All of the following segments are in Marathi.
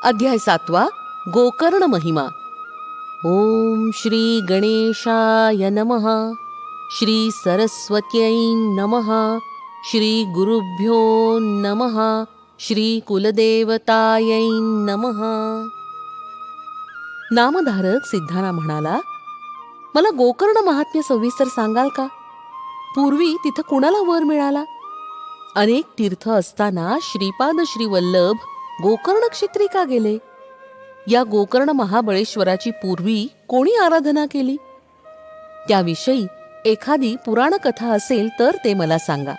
अध्याय 7 गोकर्ण महिमा. ओम श्री गणेशाय नमः. श्री सरस्वत्यै नमः. श्री गुरुभ्यो नमः. श्री कुलदेवतायै नमः. नामधारक सिद्धारा म्हणाला, मला गोकर्ण महात्म्य सविस्तर सांगाल का? पूर्वी तिथं कुणाला वर मिळाला? अनेक तीर्थ असताना श्रीपाद श्रीवल्लभ गोकर्ण क्षेत्री का गेले? या गोकर्ण महाबळेश्वराची पूर्वी कोणी आराधना केली? त्याविषयी एखादी पुराण कथा असेल तर ते मला सांगा.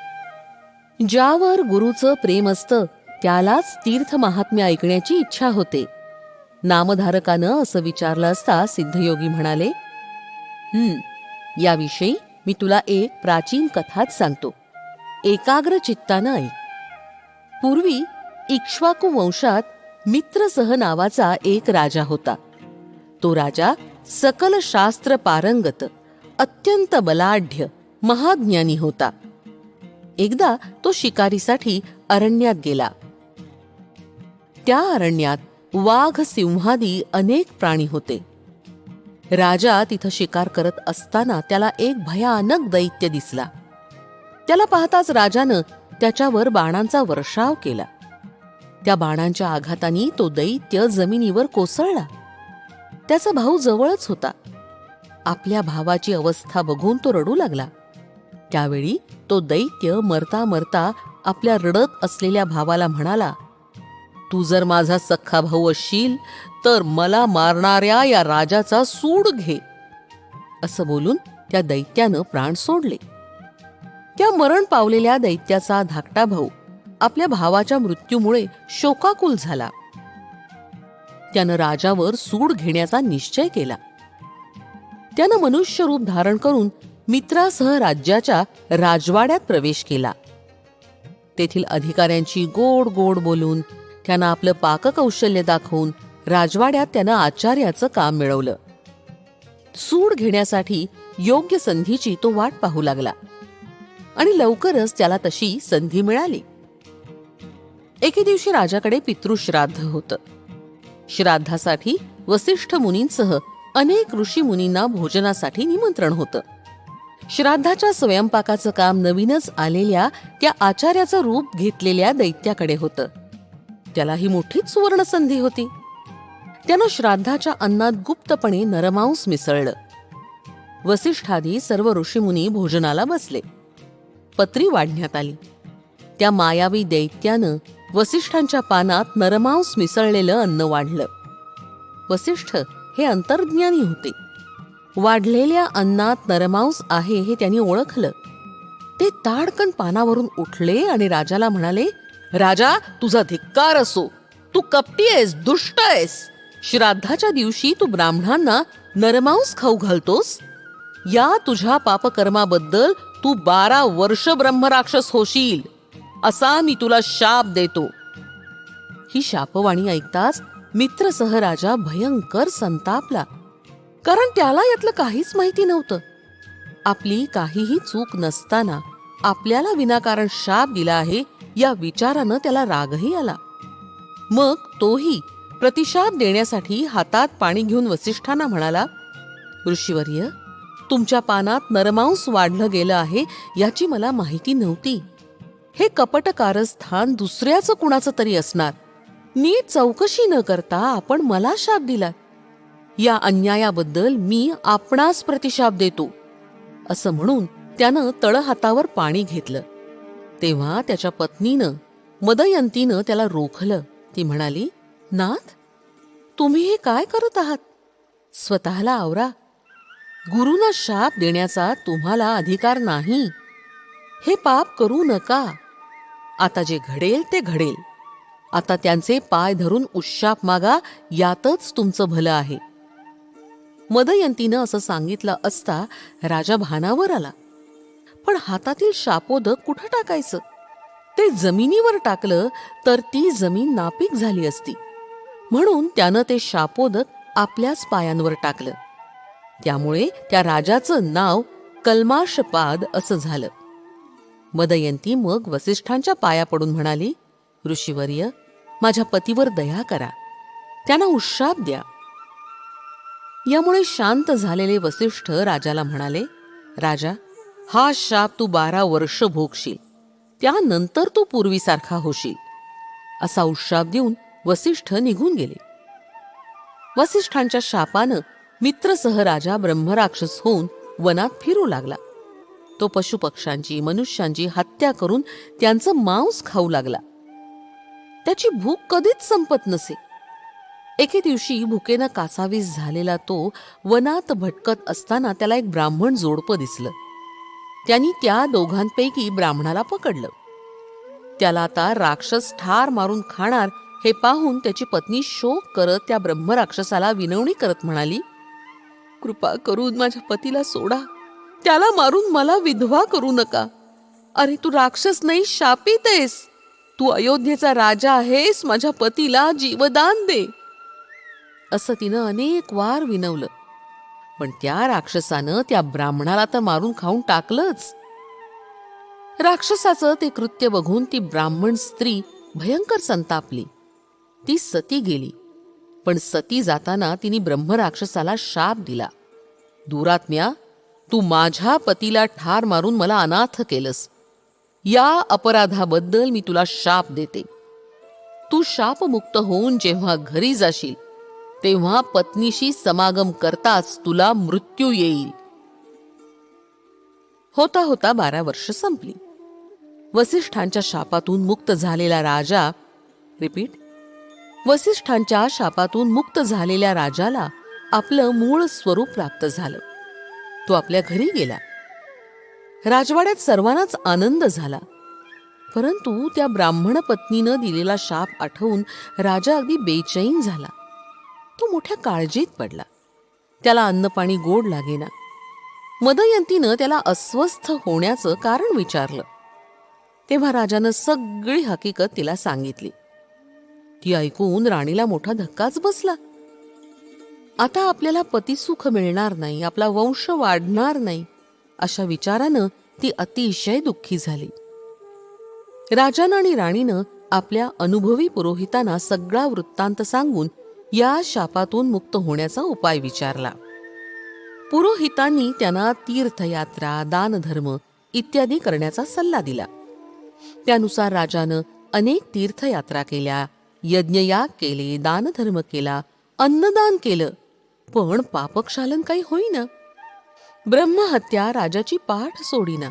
ज्यावर गुरुचं प्रेम असतं त्यालाच तीर्थ महात्म्य ऐकण्याची इच्छा होते. नामधारकानं असं विचारलं असता सिद्धयोगी म्हणाले, याविषयी मी तुला एक प्राचीन कथाच सांगतो. एकाग्र चित्तानं ऐक. पूर्वी इक्ष्वाकू वंशात मित्रसह नावाचा एक राजा होता. तो राजा सकल शास्त्र पारंगत, अत्यंत बलाढ्य, महाज्ञानी होता. एकदा तो शिकारीसाठी अरण्यात गेला. त्या अरण्यात वाघ, सिंहादी अनेक प्राणी होते. राजा तिथं शिकार करत असताना त्याला एक भयानक दैत्य दिसला. त्याला पाहताच राजानं त्याच्यावर बाणांचा वर्षाव केला. त्या बाणांच्या आघाताने तो दैत्य जमिनीवर कोसळला. त्याचा भाऊ जवळच होता. आपल्या भावाची अवस्था बघून तो रडू लागला. त्यावेळी तो दैत्य मरता मरता आपल्या रडत असलेल्या भावाला म्हणाला, तू जर माझा सख्खा भाऊ असशील तर मला मारणाऱ्या या राजाचा सूड घे. असं बोलून त्या दैत्यानं प्राण सोडले. त्या मरण पावलेल्या दैत्याचा धाकटा भाऊ आपल्या भावाच्या मृत्यूमुळे शोकाकुल झाला. त्यानं राजावर सूड घेण्याचा निश्चय केला. त्यानं मनुष्य रूप धारण करून मित्रासह राज्याच्या राजवाड्यात प्रवेश केला. तेथील अधिकाऱ्यांची गोड गोड बोलून, त्यानं आपलं पाककौशल्य दाखवून राजवाड्यात त्यानं आचार्याचं काम मिळवलं. सूड घेण्यासाठी योग्य संधीची तो वाट पाहू लागला आणि लवकरच त्याला तशी संधी मिळाली. एके दिवशी राजाकडे पितृश्राद्ध होतं. श्राद्धासाठी वसिष्ठ मुनींसह अनेक ऋषी मुनींना भोजनासाठी निमंत्रण होतं. श्राद्धाच्या स्वयंपाकाचं काम नवीनच आलेल्या त्या आचार्याचं रूप घेतलेल्या दैत्याकडे होतं. त्याला ही मोठीच सुवर्ण संधी होती. त्यानं श्राद्धाच्या अन्नात गुप्तपणे नरमांस मिसळलं. वसिष्ठादी सर्व ऋषीमुनी भोजनाला बसले. पत्री वाढण्यात आली. त्या मायावी दैत्यानं वसिष्ठांच्या पानात नरमांस मिसळलेलं अन्न वाढलं. वसिष्ठ हे अंतर्ज्ञानी होते. वाढलेल्या अन्नात नरमांस आहे हे त्यांनी ओळखलं. ते ताडकन पानावरून उठले आणि राजाला म्हणाले, राजा, तुझा धिक्कार असो. तू कपटी आहेस, दुष्ट आहेस. श्राद्धाच्या दिवशी तू ब्राह्मणांना नरमांस खाऊ घालतोस. या तुझ्या पापकर्माबद्दल तू 12 वर्ष ब्रह्मराक्षस होशील, असा मी तुला शाप देतो. ही शापवाणी ऐकताच मित्रसह राजा भयंकर संतापला. कारण त्याला यातलं काहीच माहिती नव्हतं. आपली काहीही चूक नसताना आपल्याला विनाकारण शाप दिला आहे या विचारानं त्याला रागही आला. मग तोही प्रतिशाप देण्यासाठी हातात पाणी घेऊन वसिष्ठांना म्हणाला, ऋषीवर्य, तुमच्या पानात नरमांस वाढलं गेलं आहे याची मला माहिती नव्हती. हे कपट कारस्थान दुसऱ्याचं कुणाचं तरी असणार. नीट चौकशी न करता आपण मला शाप दिला. या अन्यायाबद्दल मी आपणास प्रतिशाप देतो. असं म्हणून त्यानं तळहातावर पाणी घेतलं. तेव्हा त्याच्या पत्नीनं मदयंतीनं त्याला रोखलं. ती म्हणाली, नाथ, तुम्ही हे काय करत आहात? स्वतःला आवरा. गुरुना शाप देण्याचा तुम्हाला अधिकार नाही. हे पाप करू नका. आता जे घडेल ते घडेल. आता त्यांचे पाय धरून उशाप मागा, यातच तुमचं भलं आहे. मदयंतीनं असं सांगितलं असता राजा भानावर आला. पण हातातील शापोदक कुठं टाकायचं? ते जमिनीवर टाकलं तर ती जमीन नापीक झाली असती. म्हणून त्यानं ते शापोदक आपल्याच पायांवर टाकलं. त्यामुळे त्या राजाचं नाव कल्माशपाद असं झालं. मदयंती मग वसिष्ठांच्या पाया पडून म्हणाली, ऋषीवर्य, माझ्या पतीवर दया करा. त्यांना उशाप द्या. यामुळे शांत झालेले वसिष्ठ राजाला म्हणाले, राजा, हा शाप तू 12 वर्ष भोगशील, त्यानंतर तू पूर्वीसारखा होशील. असा उशाप देऊन वसिष्ठ निघून गेले. वसिष्ठांच्या शापानं मित्रसह राजा ब्रह्मराक्षस होऊन वनात फिरू लागला. तो पशुपक्ष्यांची मनुष्यांची हत्या करून त्यांचं मांस खाऊ लागला. त्याची भूक कधीच संपत नसे. एके दिवशी भुकेनं कासावीस झालेला तो वनात भटकत असताना त्याला एक ब्राह्मण जोडपं दिसलं. त्यांनी त्या दोघांपैकी ब्राह्मणाला पकडलं. त्याला आता राक्षस ठार मारून खाणार हे पाहून त्याची पत्नी शोक करत त्या ब्रह्मराक्षसाला विनवणी करत म्हणाली, कृपा करून माझ्या पतीला सोडा, त्याला मारून मला विधवा करू नका. अरे तू राक्षस नाही, शापित आहेस. तू अयोध्येचा राजा आहेस, माझ्या पतीला जीवदान दे. असं तिनं अनेक वार विनवलं, पण त्या राक्षसानं त्या ब्राह्मणाला तर मारून खाऊन टाकलंच. राक्षसाचं ते कृत्य बघून ती ब्राह्मण स्त्री भयंकर संतापली. ती सती गेली. पण सती जाताना तिने ब्रह्मराक्षसाला शाप दिला, दुरात्म्या, तू माझ्या पतीला ठार मारून मला अनाथ केलंस. या अपराधाबद्दल मी तुला शाप देते. तू शापमुक्त होऊन जेव्हा घरी जाशील तेव्हा पत्नीशी समागम करताच तुला मृत्यू येईल. होता होता 12 वर्ष संपली. वसिष्ठांच्या शापातून मुक्त झालेला राजा वसिष्ठांच्या शापातून मुक्त झालेल्या राजाला आपलं मूळ स्वरूप प्राप्त झालं. तो आपल्या घरी गेला. राजवाड्यात सर्वांनाच आनंद झाला. परंतु त्या ब्राह्मण पत्नीनं दिलेला शाप आठवून राजा अगदी बेचैन झाला. तो मोठ्या काळजीत पडला. त्याला अन्नपाणी गोड लागेना. मदयंतीनं त्याला अस्वस्थ होण्याचं कारण विचारलं. तेव्हा राजानं सगळी हकीकत तिला सांगितली. ती ऐकून राणीला मोठा धक्काच बसला. आता आपल्याला पतिसुख मिळणार नाही, आपला वंश वाढणार नाही, अशा विचारानं ती अतिशय दुःखी झाली. राजानं आणि राणीनं आपल्या अनुभवी पुरोहितांना सगळा वृत्तांत सांगून या शापातून मुक्त होण्याचा उपाय विचारला. पुरोहितांनी त्यांना तीर्थयात्रा, दानधर्म इत्यादी करण्याचा सल्ला दिला. त्यानुसार राजानं अनेक तीर्थयात्रा केल्या, यज्ञयाग केले, दानधर्म केला, अन्नदान केलं, पण पापक्षालन काही होईना. ब्रह्महत्या राजाची पाठ सोडीना.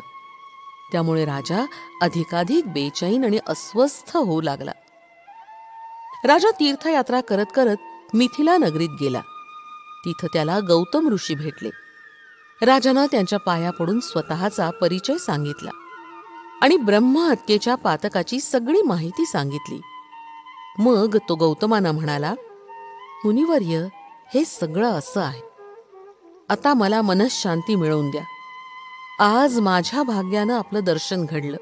त्यामुळे राजा अधिकाधिक बेचैन आणि अस्वस्थ होऊ लागला. राजा तीर्थयात्रा करत करत मिथिला नगरीत गेला. तिथं त्याला गौतम ऋषी भेटले. राजानं त्यांच्या पाया पडून स्वतःचा परिचय सांगितला आणि ब्रह्महत्येच्या पातकाची सगळी माहिती सांगितली. मग तो गौतमाना म्हणाला, मुनिवर्य, हे सगळं असं आहे. आता मला मनःशांती मिळवून द्या. आज माझ्या भाग्यानं आपलं दर्शन घडलं.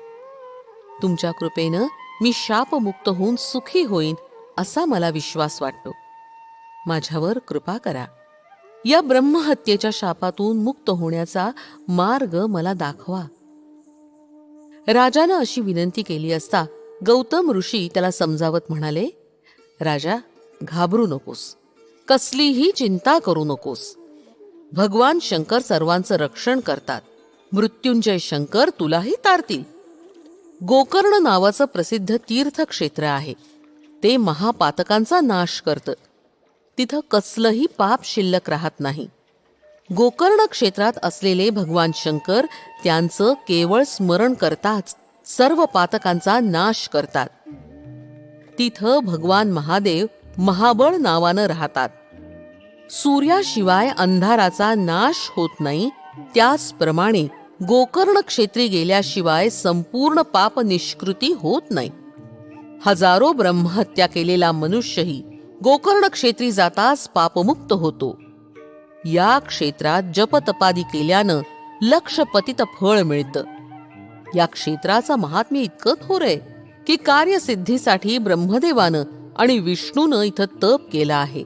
तुमच्या कृपेनं मी शापमुक्त होऊन सुखी होईन असा मला विश्वास वाटतो. माझ्यावर कृपा करा. या ब्रह्महत्येच्या शापातून मुक्त होण्याचा मार्ग मला दाखवा. राजानं अशी विनंती केली असता गौतम ऋषी त्याला समजावत म्हणाले, राजा, घाबरू नकोस, कसलीही चिंता करू नकोस. भगवान शंकर सर्वांचं रक्षण करतात. मृत्युंजय शंकर तुलाही तारतील. गोकर्ण नावाचं प्रसिद्ध तीर्थक्षेत्र आहे. ते महापातकांचा नाश करतं. तिथं कसलंही पाप शिल्लक राहत नाही. गोकर्ण क्षेत्रात असलेले भगवान शंकर त्यांचं केवळ स्मरण करताच सर्व पातकांचा नाश करतात. तिथं भगवान महादेव महाबळ नावानं राहतात. सूर्याशिवाय अंधाराचा नाश होत नाही, त्याचप्रमाणे गोकर्ण क्षेत्री गेल्याशिवाय संपूर्ण पाप निष्कृती होत नाही. हजारो ब्रह्महत्या केलेला मनुष्यही गोकर्ण क्षेत्री जाताच पापमुक्त होतो. या क्षेत्रात जपतपादी केल्यानं लक्षपतित फळ मिळतं. या क्षेत्राचं महात्म्य इतकं थोर आहे की कार्यसिद्धीसाठी ब्रह्मदेवानं आणि विष्णूनं इथं तप केलं आहे.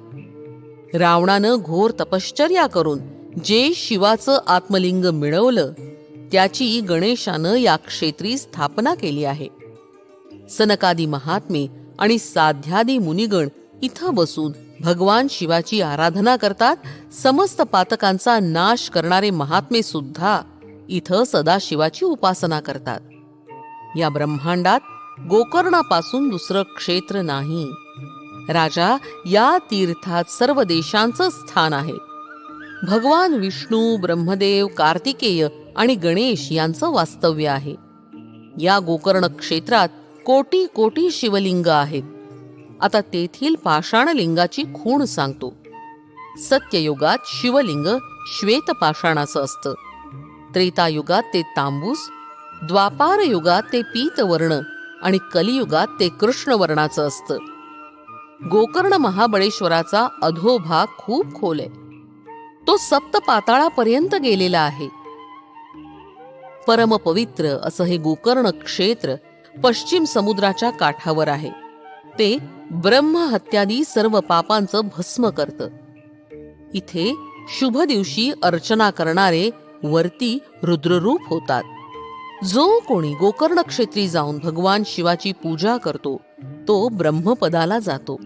रावणानं घोर तपश्चर्या करून जे शिवाचं आत्मलिंग मिळवलं त्याची गणेशानं या क्षेत्री स्थापना केली आहे. सनकादी महात्मे आणि साध्यादी मुनिगण इथं बसून भगवान शिवाची आराधना करतात. समस्त पातकांचा नाश करणारे महात्मे सुद्धा इथं सदाशिवाची उपासना करतात. या ब्रह्मांडात गोकर्णापासून दुसरं क्षेत्र नाही. राजा, या तीर्थात सर्व देशांचं स्थान आहे. भगवान विष्णू, ब्रह्मदेव, कार्तिकेय आणि गणेश यांचं वास्तव्य आहे. या गोकर्ण क्षेत्रात कोटी कोटी शिवलिंग आहेत. आता तेथील पाषाणलिंगाची खूण सांगतो. सत्ययुगात शिवलिंग श्वेत पाषाणाचं असतं. त्रेतायुगात ते तांबूस, द्वापार युगात ते पीतवर्ण आणि कलियुगात ते कृष्णवर्णाचं असतं. गोकर्ण महाबळेश्वराचा अधोभाग खूप खोल आहे. तो सप्त पाताळापर्यंत गेलेला आहे. परमपवित्र असं हे गोकर्ण क्षेत्र पश्चिम समुद्राच्या काठावर आहे. ते ब्रह्महत्यादी सर्व पापांचं भस्म करतं. इथे शुभ दिवशी अर्चना करणारे वरती रुद्ररूप होतात. जो कोणी गोकर्ण क्षेत्री जाऊन भगवान शिवाची पूजा करतो तो ब्रह्मपदाला जातो.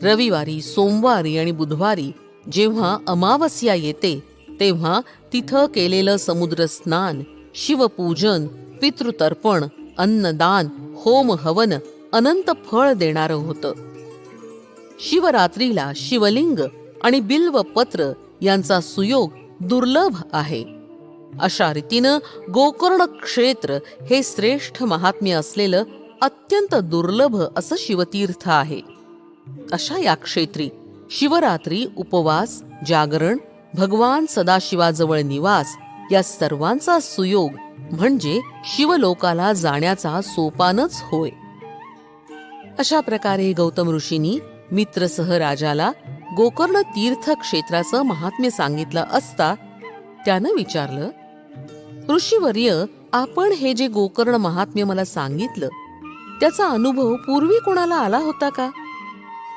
रविवारी, सोमवारी आणि बुधवारी जेव्हा अमावस्या येते तेव्हा तिथं केलेलं समुद्र स्नान, शिवपूजन, पितृतर्पण, अन्नदान, होम हवन अनंत फळ देणारं होतं. शिवरात्रीला शिवलिंग आणि बिल्वपत्र यांचा सुयोग दुर्लभ आहे. अशा रीतीनं गोकर्ण क्षेत्र हे श्रेष्ठ महात्म्य असलेलं अत्यंत दुर्लभ असं शिवतीर्थ आहे. अशा या क्षेत्री शिवरात्री उपवास, जागरण, भगवान सदाशिवाजवळ निवास या सर्वांचा सुयोग म्हणजे शिवलोकाला जाण्याचा सोपानच होय. अशा प्रकारे गौतम ऋषींनी मित्रसह राजाला गोकर्ण तीर्थ क्षेत्राचं महात्म्य सांगितलं असता त्यानं विचारलं, ऋषीवर्य, आपण हे जे गोकर्ण महात्म्य मला सांगितलं त्याचा अनुभव पूर्वी कोणाला आला होता का?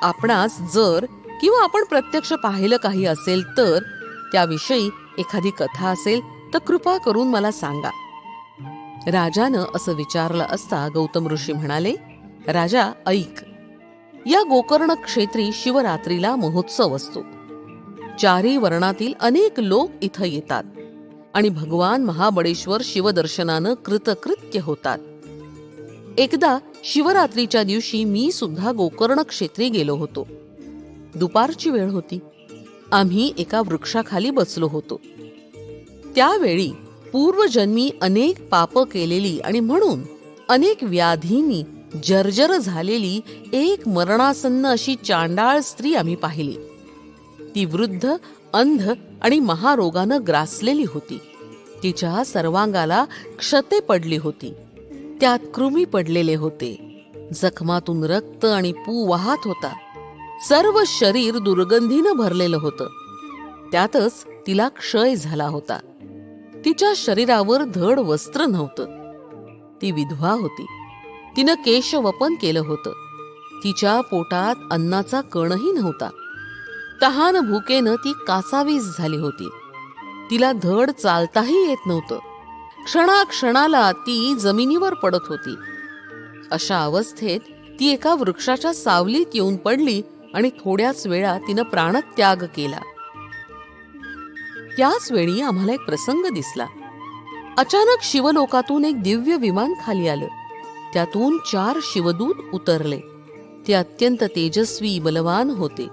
आपणास जर किंवा आपण प्रत्यक्ष पाहिलं काही असेल तर त्याविषयी एखादी कथा असेल तर कृपा करून मला सांगा. राजानं असं विचारलं असता गौतम ऋषी म्हणाले, राजा ऐक. या गोकर्ण क्षेत्री शिवरात्रीला महोत्सव असतो. चारी वर्णातील अनेक लोक इथं येतात आणि भगवान महाबळेश्वर शिवदर्शनानं कृतकृत्य होतात. एकदा शिवरात्रीच्या दिवशी मी सुद्धा गोकर्ण क्षेत्री गेलो होतो. दुपारची वेळ होती. आम्ही एका वृक्षाखाली बसलो होतो. त्यावेळी पूर्वजन्मी अनेक पाप केलेली आणि म्हणून अनेक व्याधींनी जर्जर झालेली एक मरणासन्न अशी चांडाळ स्त्री आम्ही पाहिली. ती वृद्ध, अंध आणि महारोगानं ग्रासलेली होती. तिच्या सर्वांगाला क्षते पडली होती. त्यात कृमी पडलेले होते. जखमातून रक्त आणि पू वाहत होता. सर्व शरीर दुर्गंधीनं भरलेलं होतं. त्यातच तिला क्षय झाला होता. तिच्या शरीरावर धड वस्त्र नव्हतं. ती विधवा होती. तिनं केशवपन केलं होतं. तिच्या पोटात अन्नाचा कणही नव्हता. तहान भुकेनं ती कासावीस झाली होती. तिला धड चालताही येत नव्हतं. क्षणाक्षणाला ती जमिनीवर पडत होती. अशा अवस्थेत ती एका वृक्षाच्या सावलीत येऊन पडली आणि थोड्याच वेळा तिनं प्राणत्याग केला. त्याच वेळी आम्हाला एक प्रसंग दिसला. अचानक शिवलोकातून एक दिव्य विमान खाली आलं. त्यातून 4 शिवदूत उतरले. ते अत्यंत तेजस्वी, बलवान होते.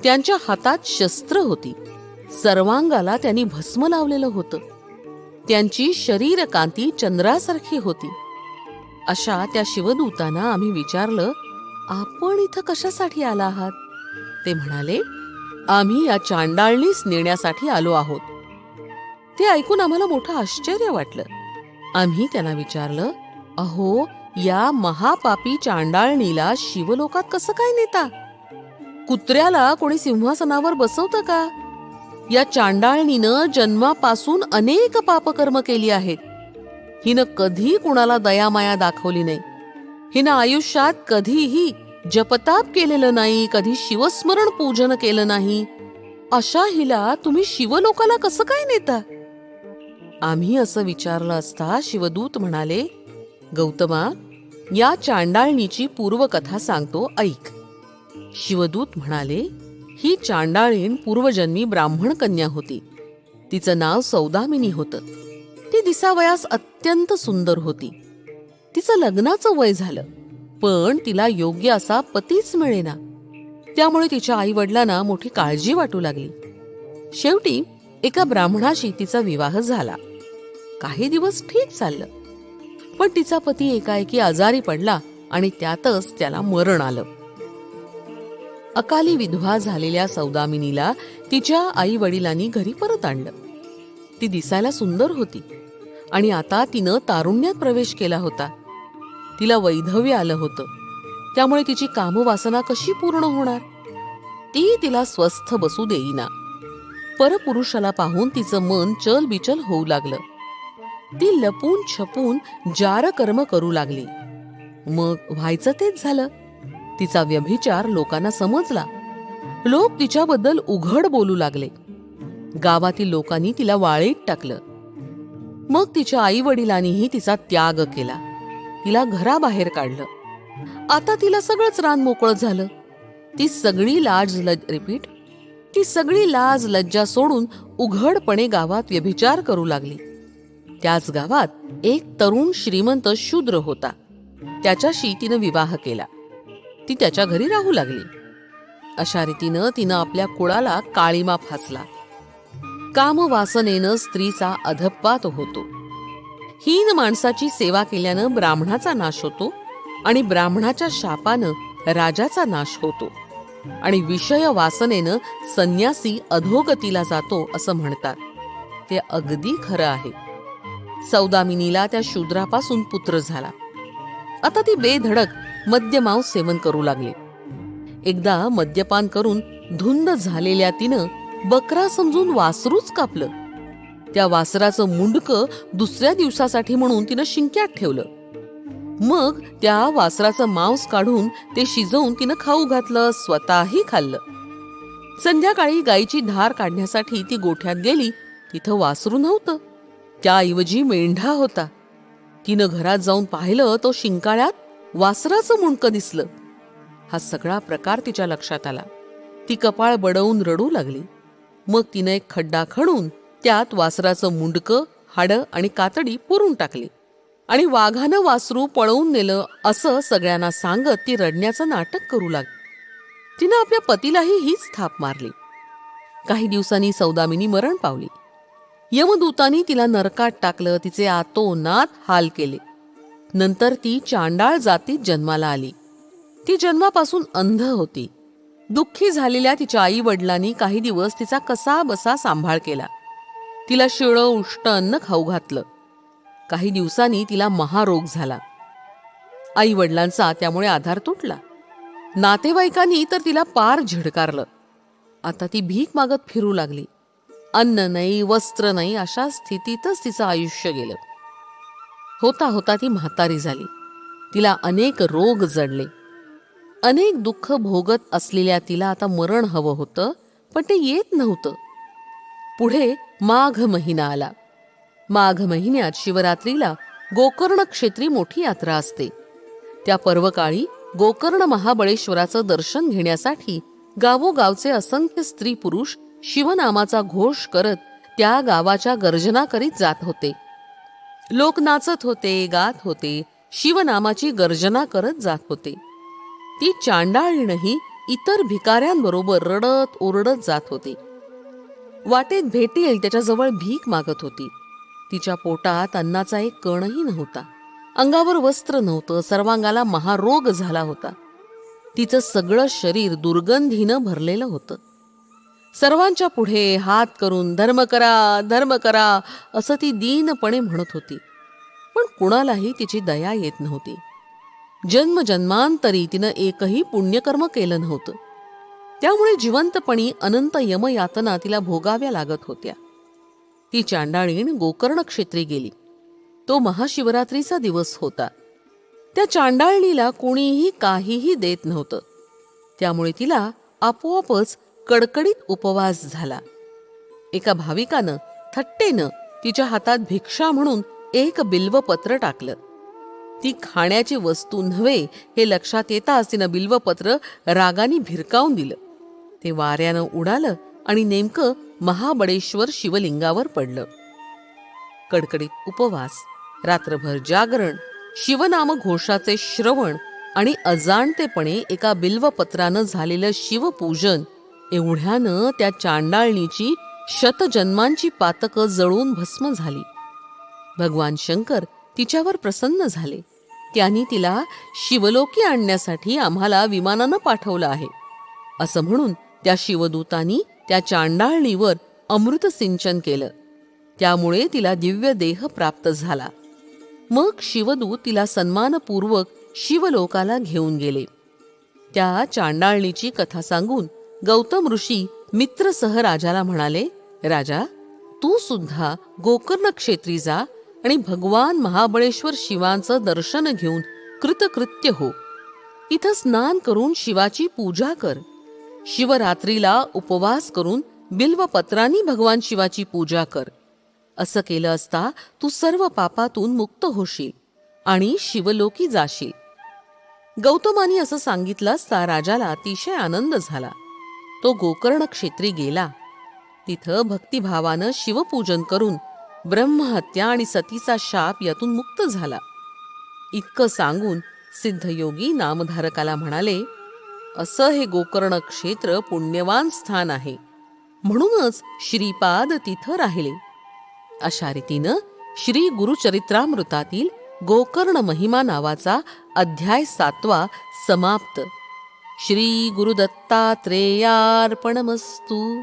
त्यांच्या हातात शस्त्र होती. सर्वांगाला त्यांनी भस्म लावलेलं होतं. त्यांची शरीरकांती चंद्रासारखी होती. अशा त्या शिवदूतांना आम्ही विचारलं, आपण इथं कशासाठी आला आहात? ते म्हणाले, आम्ही या चांडाळणीस नेण्यासाठी आलो आहोत. ते ऐकून आम्हाला मोठं आश्चर्य वाटलं. आम्ही त्यांना विचारलं, अहो, या महापापी चांडाळणीला शिवलोकात कसं काय नेता? कुत्र्याला कोणी सिंहासनावर बसवतं का? या चांडाळणीनं जन्मापासून अनेक पापकर्म केली आहेत. हिनं कधी कुणाला दयामाया दाखवली नाही. हिनं आयुष्यात कधीही जपताप केलेलं नाही, कधी शिवस्मरण पूजन केलं नाही. अशा हिला तुम्ही शिवलोकाला कसं काय नेता? आम्ही असं विचारलं असता शिवदूत म्हणाले, गौतमा, या चांडाळणीची पूर्वकथा सांगतो, ऐक. शिवदूत म्हणाले, ही चांडाळीण पूर्वजन्मी ब्राह्मण कन्या होती. तिचं नाव सौदामिनी होतं. ती दिसावयास अत्यंत सुंदर होती. तिचं लग्नाचं वय झालं, पण तिला योग्य असा पतीच मिळेना. त्यामुळे तिच्या आई वडिलांना मोठी काळजी वाटू लागली. शेवटी एका ब्राह्मणाशी तिचा विवाह झाला. काही दिवस ठीक चाललं, पण तिचा पती एकाएकी आजारी पडला आणि त्यातच त्याला मरण आलं. अकाली विधवा झालेल्या सौदामिनीला तिच्या आई वडिलांनी घरी परत आणलं. ती दिसायला सुंदर होती आणि आता तिनं तारुण्यात प्रवेश केला होता. तिला वैधव्य आलं होतं, त्यामुळे तिची कामवासना कशी पूर्ण होणार? ती तिला स्वस्थ बसू देईना. परपुरुषाला पाहून तिचं मन चलबिचल होऊ लागलं. ती लपून छपून जारकर्म करू लागली. मग व्हायचं तेच झालं. तिचा व्यभिचार लोकांना समजला. लोक तिच्याबद्दल उघड बोलू लागले. गावातील लोकांनी तिला वाळीत टाकलं. मग तिच्या आई वडिलांनीही तिचा त्याग केला. तिला घराबाहेर काढलं. आता तिला सगळंच रान मोकळं झालं. ती सगळी लाज लज्जा सोडून उघडपणे गावात व्यभिचार करू लागली. त्याच गावात एक तरुण श्रीमंत शूद्र होता. त्याच्याशी तिनं विवाह केला. ती त्याच्या घरी राहू लागली. अशा रीतीनं तिनं आपल्या कुळाला काळीमा फासला. कामवासनेनं स्त्रीचा अधःपात होतो. हीन माणसाची सेवा केल्यानं ब्राह्मणाचा नाश होतो आणि ब्राह्मणाच्या शापानं राजाचा नाश होतो आणि विषय वासनेनं संन्यासी अधोगतीला जातो असं म्हणतात. ते अगदी खरं आहे. सौदामिनीला त्या शूद्रापासून पुत्र झाला. आता ती बेधडक मद्यमांस सेवन करू लागली. एकदा मद्यपान करून धुंद झालेल्या तिनं बकरा समजून वासरूच कापलं. त्या वासराचं मुंडकं दुसऱ्या दिवसासाठी म्हणून तिनं शिंक्यात ठेवलं. मग त्या वासराचं मांस काढून ते शिजवून तिनं खाऊ घातलं, स्वतःही खाल्लं. संध्याकाळी गायीची धार काढण्यासाठी ती गोठ्यात गेली. तिथं वासरू नव्हतं, त्याऐवजी मेंढा होता. तिनं घरात जाऊन पाहिलं तो शिंकाळ्यात वासराचं मुंडकं दिसलं. हा सगळा प्रकार तिच्या लक्षात आला. ती कपाळ बडवून रडू लागली. मग तिनं एक खड्डा खणून त्यात वासराचं मुंडकं, हाडं आणि कातडी पुरून टाकली आणि वाघानं वासरू पळवून नेलं असं सगळ्यांना सांगत ती रडण्याचं नाटक करू लागली. तिनं आपल्या पतीलाही हीच थाप मारली. काही दिवसांनी सौदामिनी मरण पावली. यमदूतांनी तिला नरकात टाकलं. तिचे आतोनात हाल केले. नंतर ती चांडाळ जातीत जन्माला आली. ती जन्मापासून अंध होती. दुःखी झालेल्या तिच्या आई वडिलांनी काही दिवस तिचा कसा बसा सांभाळ केला. तिला शिळं उष्ट अन्न खाऊ घातलं. काही दिवसांनी तिला महारोग झाला. आई वडिलांचा त्यामुळे आधार तुटला. नातेवाईकांनी तर तिला पार झिडकारलं. आता ती भीक मागत फिरू लागली. अन्न नाही, वस्त्र नाही, अशा स्थितीतच तिचं आयुष्य गेलं. होता होता ती म्हातारी झाली. तिला अनेक रोग जडले. अनेक दुःख भोगत असलेल्या तिला आता मरण हवं होतं, पण ते येत नव्हतं. पुढे माघ महिना आला. माघ महिन्यात शिवरात्रीला गोकर्ण क्षेत्री मोठी यात्रा असते. त्या पर्वकाळी गोकर्ण महाबळेश्वराचं दर्शन घेण्यासाठी गावोगावचे असंख्य स्त्री पुरुष शिवनामाचा घोष करत त्या गावाच्या गर्जना करीत जात होते. लोक नाचत होते, गात होते, शिवनामाची गर्जना करत जात होते. ती चांडाळीणही इतर भिकाऱ्यांबरोबर रडत ओरडत जात होती. वाटेत भेटेल त्याच्याजवळ भीक मागत होती. तिच्या पोटात अन्नाचा एक कणही नव्हता. अंगावर वस्त्र नव्हतं. सर्वांगाला महारोग झाला होता. तिचं सगळं शरीर दुर्गंधीनं भरलेलं होतं. सर्वांच्या पुढे हात करून धर्म करा, धर्म करा असं ती दीनपणे म्हणत होती. पण कुणालाही तिची दया येत नव्हती. जन्मजन्मांतरी तिनं एकही पुण्यकर्म केलं नव्हतं. त्यामुळे जिवंतपणी अनंत यमयातना तिला भोगाव्या लागत होत्या. ती चांडाळीण गोकर्ण क्षेत्री गेली. तो महाशिवरात्रीचा दिवस होता. त्या चांडाळणीला कोणीही काहीही देत नव्हतं. त्यामुळे तिला आपोआपच कडकडीत उपवास झाला. एका भाविकानं थट्टेनं तिच्या हातात भिक्षा म्हणून एक बिल्वपत्र टाकलं. ती खाण्याची वस्तू नव्हे हे लक्षात येताच तिनं बिल्वपत्र रागाने भिरकावून दिलं. ते वाऱ्यानं उडालं आणि नेमकं महाबळेश्वर शिवलिंगावर पडलं. कडकडीत उपवास, रात्रभर जागरण, शिवनाम घोषाचे श्रवण आणि अजाणतेपणे एका बिल्वपत्रानं झालेलं शिवपूजन एवढ्यानं त्या चांडाळणीची शतजन्मांची पातकं जळून भस्म झाली. भगवान शंकर तिच्यावर प्रसन्न झाले. त्यांनी तिला शिवलोकी आणण्यासाठी आम्हाला विमानानं पाठवलं आहे असं म्हणून त्या शिवदूतांनी त्या चांडाळणीवर अमृत सिंचन केलं. त्यामुळे तिला दिव्य देह प्राप्त झाला. मग शिवदूत तिला सन्मानपूर्वक शिवलोकाला घेऊन गेले. त्या चांडाळणीची कथा सांगून गौतम ऋषी मित्रसह राजाला म्हणाले, राजा, तू सुद्धा गोकर्ण क्षेत्री जा आणि भगवान महाबळेश्वर शिवांचं दर्शन घेऊन कृतकृत्य हो. इथं स्नान करून शिवाची पूजा कर. शिवरात्रीला उपवास करून बिल्वपत्रांनी भगवान शिवाची पूजा कर. असं केलं असता तू सर्व पापातून मुक्त होशील आणि शिवलोकी जाशील. गौतमानी असं सांगितलं असता राजाला अतिशय आनंद झाला. तो गोकर्ण क्षेत्री गेला. तिथं भक्तिभावानं शिवपूजन करून ब्रह्महत्या आणि सतीचा शाप यातून मुक्त झाला. इतकं सांगून सिद्धयोगी नामधारकाला म्हणाले, असं हे गोकर्ण क्षेत्र पुण्यवान स्थान आहे, म्हणूनच श्रीपाद तिथं राहिले. अशा रीतीनं श्री गुरुचरित्रामृतातील गोकर्ण महिमा नावाचा अध्याय 7 समाप्त. श्री गुरुदत्तात्रेयार्पणमस्तु.